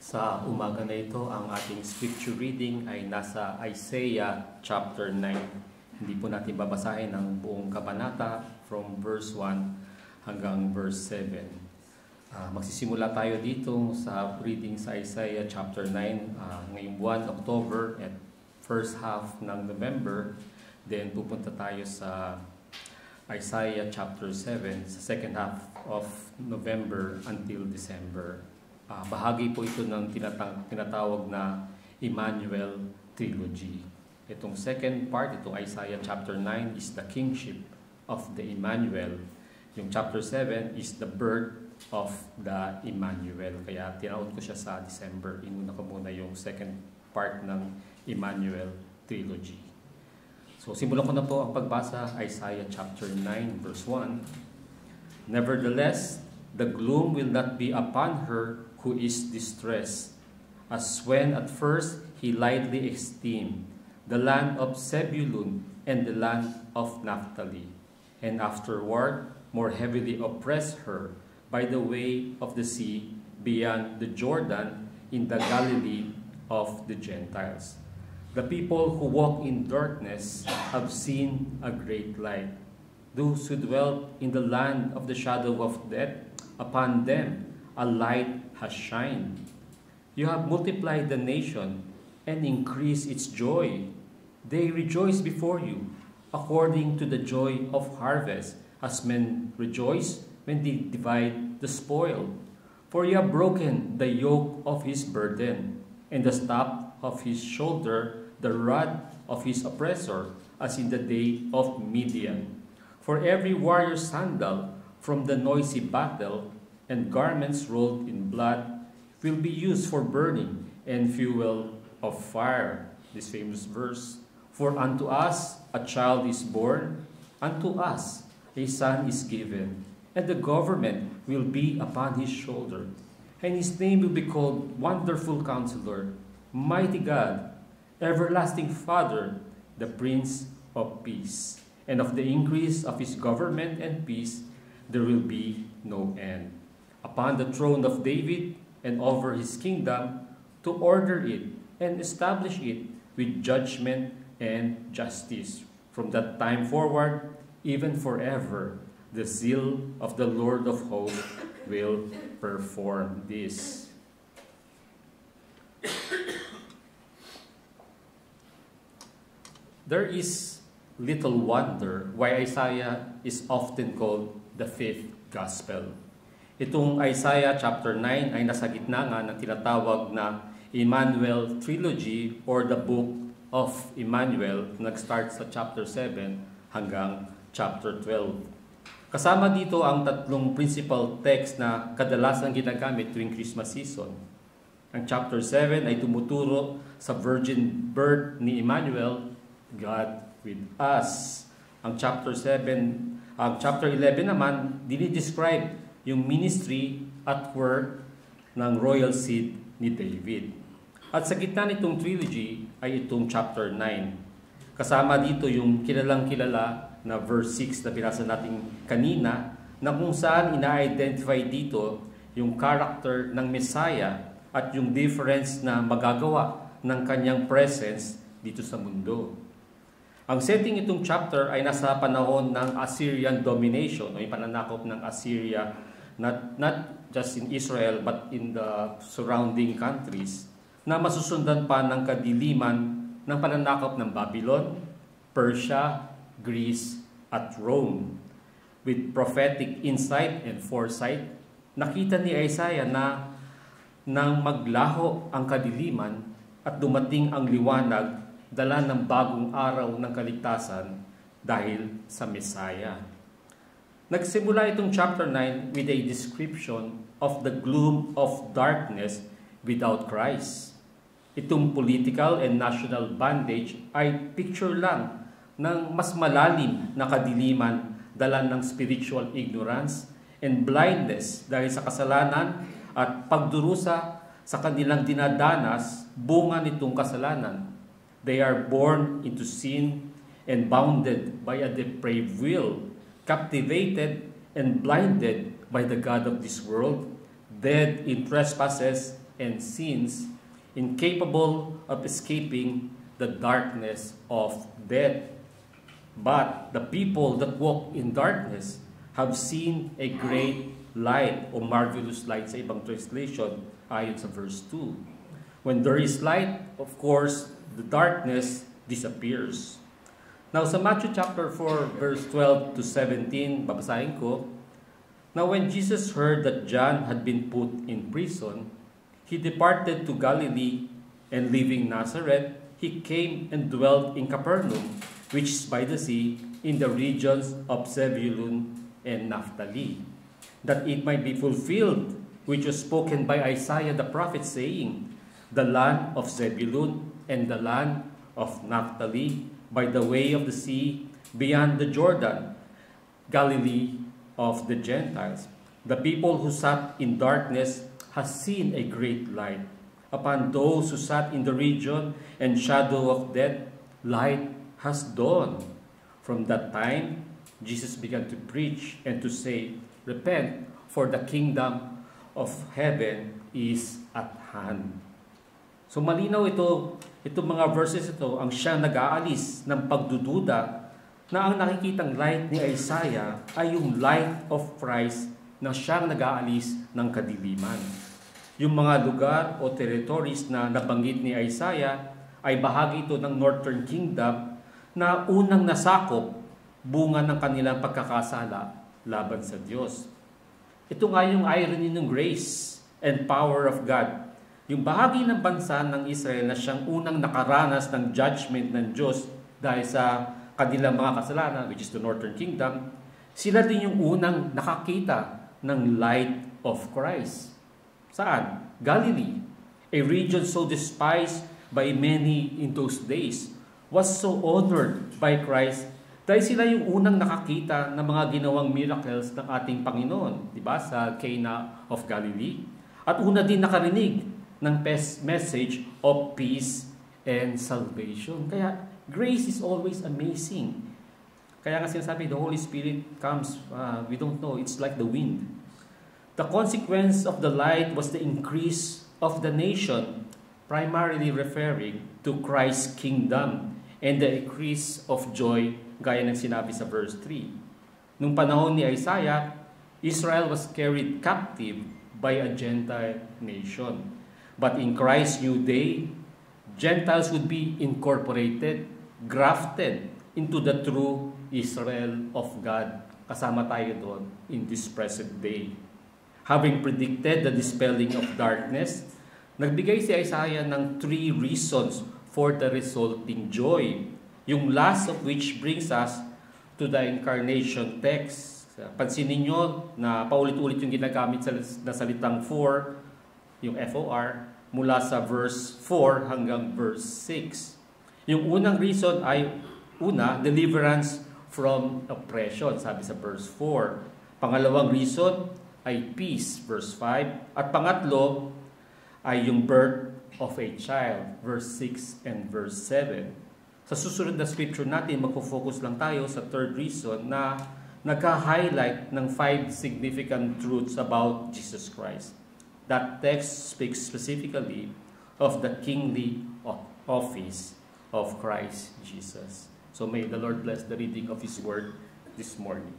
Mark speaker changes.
Speaker 1: Sa umaga na ito, ang ating scripture reading ay nasa Isaiah chapter 9. Hindi po natin babasahin ang buong kabanata from verse 1 hanggang verse 7. Magsisimula tayo dito sa reading sa Isaiah chapter 9 ngayong buwan, October at first half ng November. Then pupunta tayo sa Isaiah chapter 7 sa second half of November until December. Bahagi po ito ng tinatawag na Emmanuel Trilogy. Itong second part, itong Isaiah chapter 9 is the kingship of the Emmanuel. Yung chapter 7 is the birth of the Emmanuel. Kaya tinaon ko siya sa December. Inuna ko muna yung second part ng Emmanuel Trilogy. So simulan ko na po ang pagbasa, Isaiah chapter 9 verse 1. Nevertheless, the gloom will not be upon her who is distressed, as when at first he lightly esteemed the land of Zebulun and the land of Naphtali, and afterward more heavily oppressed her by the way of the sea beyond the Jordan in the Galilee of the Gentiles. The people who walk in darkness have seen a great light. Those who dwell in the land of the shadow of death, upon them a light has shined. You have multiplied the nation and increased its joy. They rejoice before you, according to the joy of harvest, as men rejoice when they divide the spoil. For you have broken the yoke of his burden, and the staff of his shoulder, the rod of his oppressor, as in the day of Midian. For every warrior's sandal from the noisy battle, and garments rolled in blood will be used for burning and fuel of fire. This famous verse. For unto us a child is born, unto us a son is given, and the government will be upon his shoulder. And his name will be called Wonderful Counselor, Mighty God, Everlasting Father, the Prince of Peace. And of the increase of his government and peace there will be no end. Upon the throne of David and over his kingdom, to order it and establish it with judgment and justice. From that time forward, even forever, the zeal of the Lord of hosts will perform this. There is little wonder why Isaiah is often called the fifth gospel. Itong Isaiah chapter 9 ay nasa gitna nga ng tinatawag na Emmanuel Trilogy or the Book of Emmanuel, nag-start sa chapter 7 hanggang chapter 12. Kasama dito ang tatlong principal text na kadalasan ginagamit tuwing Christmas season. Ang chapter 7 ay tumuturo sa virgin birth ni Emmanuel, God with us. Ang chapter 11 naman, dinidescribe yung ministry at work ng royal seed ni David. At sa gitna nitong trilogy ay itong chapter 9. Kasama dito yung kilalang-kilala na verse 6 na binasa natin kanina, na kung saan ina-identify dito yung character ng Messiah at yung difference na magagawa ng kanyang presence dito sa mundo. Ang setting itong chapter ay nasa panahon ng Assyrian domination o yung pananakop ng Assyria, not just in Israel but in the surrounding countries, na masusundan pa ng kadiliman ng pananakop ng Babylon, Persia, Greece, at Rome. With prophetic insight and foresight, nakita ni Isaiah na nang maglaho ang kadiliman at dumating ang liwanag, dala ng bagong araw ng kaligtasan dahil sa Messiah. Nagsimula itong chapter 9 with a description of the gloom of darkness without Christ. Itong political and national bondage ay picture lang ng mas malalim na kadiliman dala ng spiritual ignorance and blindness dahil sa kasalanan at pagdurusa sa kanilang dinadanas bunga nitong kasalanan. They are born into sin and bounded by a depraved will, captivated and blinded by the God of this world, dead in trespasses and sins, incapable of escaping the darkness of death. But the people that walk in darkness have seen a great light o marvelous light sa ibang translation ayon sa verse 2. When there is light, of course, the darkness disappears. Now sa Matthew chapter 4 verse 12 to 17, babasahin ko. Now when Jesus heard that John had been put in prison, he departed to Galilee, and leaving Nazareth, he came and dwelt in Capernaum, which is by the sea, in the regions of Zebulun and Naphtali, that it might be fulfilled, which was spoken by Isaiah the prophet, saying, the land of Zebulun and the land of Naphtali, by the way of the sea, beyond the Jordan, Galilee of the Gentiles. The people who sat in darkness has seen a great light. Upon those who sat in the region and shadow of death, light has dawned. From that time, Jesus began to preach and to say, repent, for the kingdom of heaven is at hand. So malinaw itong mga verses ito, ang siyang nag-aalis ng pagdududa na ang nakikitang light ni Isaiah ay yung light of Christ na siyang nag-aalis ng kadiliman. Yung mga lugar o territories na nabanggit ni Isaiah ay bahagi ito ng Northern Kingdom na unang nasakop bunga ng kanilang pagkakasala laban sa Diyos. Ito nga yung irony ng grace and power of God. Yung bahagi ng bansa ng Israel na siyang unang nakaranas ng judgment ng Diyos dahil sa kanilang mga kasalanan, which is the Northern Kingdom, sila din yung unang nakakita ng light of Christ. Saan? Galilee, a region so despised by many in those days, was so honored by Christ dahil sila yung unang nakakita ng mga ginawang miracles ng ating Panginoon, di ba, sa Cana of Galilee. At una din nakarinig ng message of peace and salvation. Kaya grace is always amazing. Kaya nga sinasabi, the Holy Spirit comes, we don't know, it's like the wind. The consequence of the light was the increase of the nation, primarily referring to Christ's kingdom and the increase of joy, gaya ng sinabi sa verse 3. Nung panahon ni Isaiah, Israel was carried captive by a Gentile nation. But in Christ's new day, Gentiles would be incorporated, grafted into the true Israel of God. Kasama tayo doon in this present day. Having predicted the dispelling of darkness, nagbigay si Isaiah ng 3 reasons for the resulting joy. Yung last of which brings us to the incarnation text. Pansinin nyo na paulit-ulit yung ginagamit na salitang for, yung FOR, mula sa verse 4 hanggang verse 6. Yung unang reason ay, deliverance from oppression, sabi sa verse 4. Pangalawang reason ay peace, verse 5. At pangatlo ay yung birth of a child, verse 6 and verse 7. Sa susunod na scripture natin, magpo-focus lang tayo sa third reason na nagka-highlight ng 5 significant truths about Jesus Christ. That text speaks specifically of the kingly office of Christ Jesus. So may the Lord bless the reading of His word this morning.